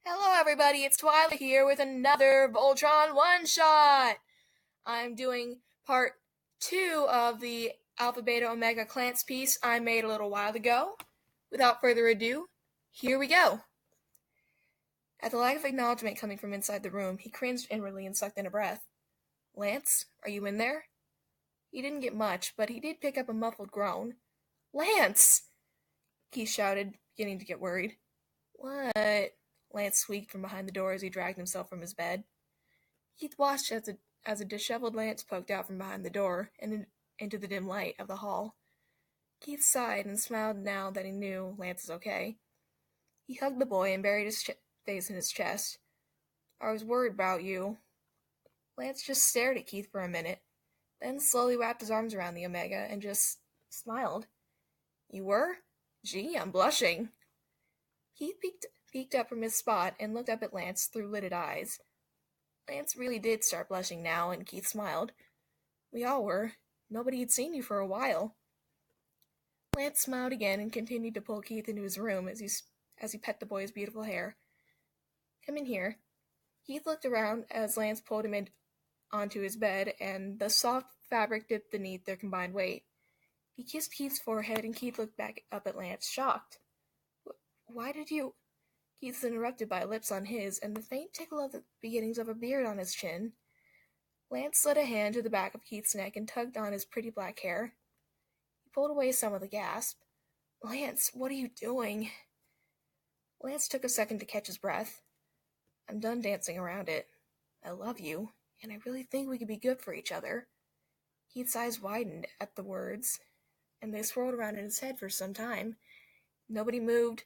Hello everybody, it's Twyla here with another Voltron one-shot! I'm doing part 2 of the Alpha Beta Omega Klance piece I made a little while ago. Without further ado, here we go! At the lack of acknowledgement coming from inside the room, he cringed inwardly and sucked in a breath. Lance, are you in there? He didn't get much, but he did pick up a muffled groan. Lance! Keith shouted, beginning to get worried. What? Lance squeaked from behind the door as he dragged himself from his bed. Keith watched as a disheveled Lance poked out from behind the door and into the dim light of the hall. Keith sighed and smiled now that he knew Lance was okay. He hugged the boy and buried his face in his chest. I was worried about you. Lance just stared at Keith for a minute, then slowly wrapped his arms around the Omega and just smiled. You were? Gee, I'm blushing. Keith peeked up from his spot and looked up at Lance through lidded eyes. Lance really did start blushing now, and Keith smiled. We all were. Nobody had seen you for a while. Lance smiled again and continued to pull Keith into his room as he pet the boy's beautiful hair. Come in here. Keith looked around as Lance pulled him onto his bed, and the soft fabric dipped beneath their combined weight. He kissed Keith's forehead, and Keith looked back up at Lance, shocked. Why did you... Keith was interrupted by lips on his, and the faint tickle of the beginnings of a beard on his chin. Lance slid a hand to the back of Keith's neck and tugged on his pretty black hair. He pulled away some with a gasp. Lance, what are you doing? Lance took a second to catch his breath. I'm done dancing around it. I love you, and I really think we could be good for each other. Keith's eyes widened at the words, and they swirled around in his head for some time. Nobody moved.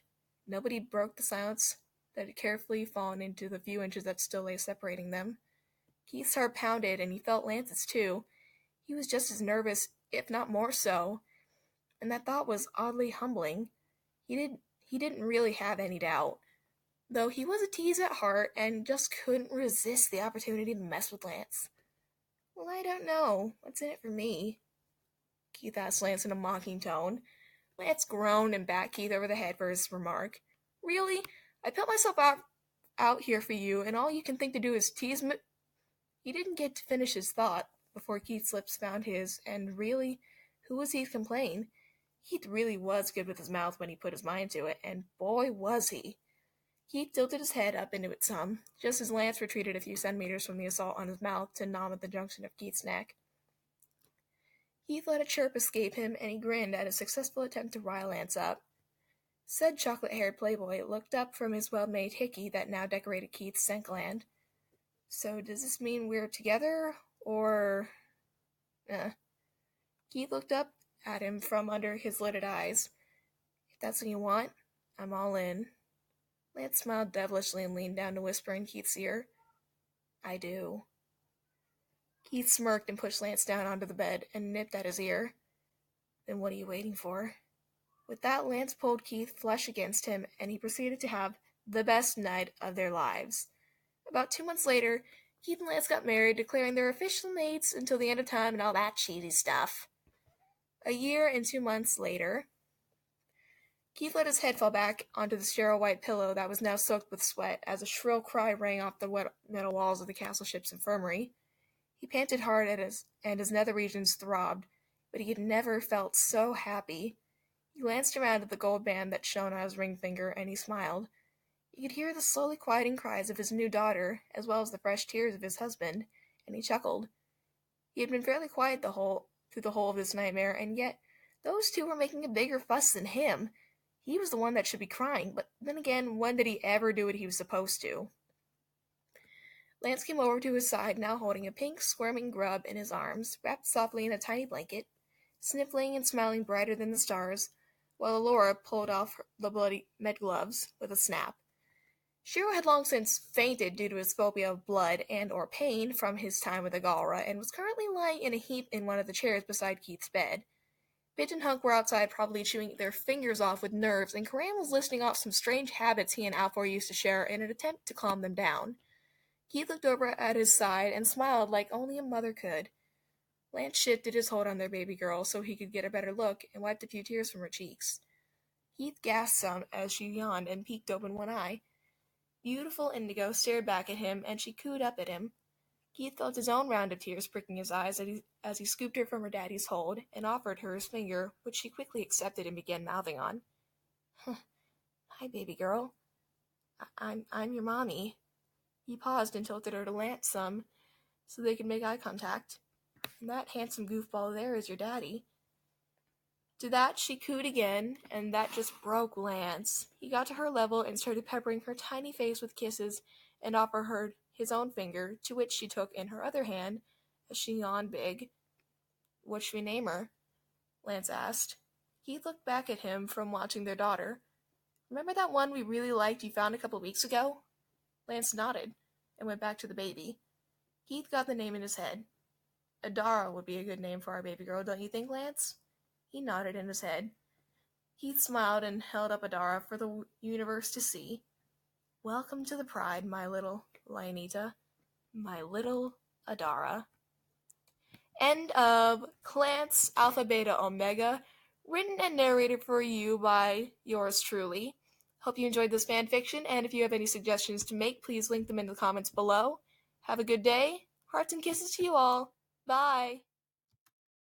Nobody broke the silence that had carefully fallen into the few inches that still lay separating them. Keith's heart pounded, and he felt Lance's too. He was just as nervous, if not more so, and that thought was oddly humbling. He didn't really have any doubt, though he was a tease at heart and just couldn't resist the opportunity to mess with Lance. Well, I don't know. What's in it for me? Keith asked Lance in a mocking tone. Lance groaned and bat Keith over the head for his remark. Really? I put myself out here for you, and all you can think to do is tease me? He didn't get to finish his thought before Keith's lips found his, and really, who was he to complain? Keith really was good with his mouth when he put his mind to it, and boy was he. Keith tilted his head up into it some, just as Lance retreated a few centimeters from the assault on his mouth to nom at the junction of Keith's neck. Keith let a chirp escape him, and he grinned at his successful attempt to rile Lance up. Said chocolate-haired playboy looked up from his well-made hickey that now decorated Keith's scent gland. So does this mean we're together, or... Keith looked up at him from under his lidded eyes. If that's what you want, I'm all in. Lance smiled devilishly and leaned down to whisper in Keith's ear. I do. Keith smirked and pushed Lance down onto the bed and nipped at his ear. Then what are you waiting for? With that, Lance pulled Keith flush against him, and he proceeded to have the best night of their lives. About 2 months later, Keith and Lance got married, declaring they're official mates until the end of time and all that cheesy stuff. A year and 2 months later, Keith let his head fall back onto the sterile white pillow that was now soaked with sweat as a shrill cry rang off the wet metal walls of the castle ship's infirmary. He panted hard and his nether regions throbbed, but he had never felt so happy. He glanced around at the gold band that shone on his ring finger, and he smiled. He could hear the slowly quieting cries of his new daughter, as well as the fresh tears of his husband, and he chuckled. He had been fairly quiet through the whole of this nightmare, and yet those two were making a bigger fuss than him. He was the one that should be crying, but then again, when did he ever do what he was supposed to? Lance came over to his side, now holding a pink, squirming grub in his arms, wrapped softly in a tiny blanket, sniffling and smiling brighter than the stars, while Laura pulled off the bloody med gloves with a snap. Shiro had long since fainted due to his phobia of blood and or pain from his time with the Galra, and was currently lying in a heap in one of the chairs beside Keith's bed. Pidge and Hunk were outside probably chewing their fingers off with nerves, and Karan was listing off some strange habits he and Alfor used to share in an attempt to calm them down. Keith looked over at his side and smiled like only a mother could. Lance shifted his hold on their baby girl so he could get a better look and wiped a few tears from her cheeks. Keith gasped some as she yawned and peeked open one eye. Beautiful Indigo stared back at him, and she cooed up at him. Keith felt his own round of tears pricking his eyes as he scooped her from her daddy's hold and offered her his finger, which she quickly accepted and began mouthing on. Hi, baby girl. I'm your mommy. He paused and tilted her to Lance some, so they could make eye contact. And that handsome goofball there is your daddy. To that she cooed again, and that just broke Lance. He got to her level and started peppering her tiny face with kisses and offered her his own finger, to which she took in her other hand as she yawned big. What should we name her? Lance asked. Keith looked back at him from watching their daughter. Remember that one we really liked you found a couple weeks ago? Lance nodded and went back to the baby. Keith got the name in his head. Adara would be a good name for our baby girl, don't you think, Lance? He nodded in his head. Keith smiled and held up Adara for the universe to see. Welcome to the pride, my little Lionita. My little Adara. End of Klance Alpha Beta Omega, written and narrated for you by yours truly. Hope you enjoyed this fanfiction, and if you have any suggestions to make, please link them in the comments below. Have a good day. Hearts and kisses to you all. Bye.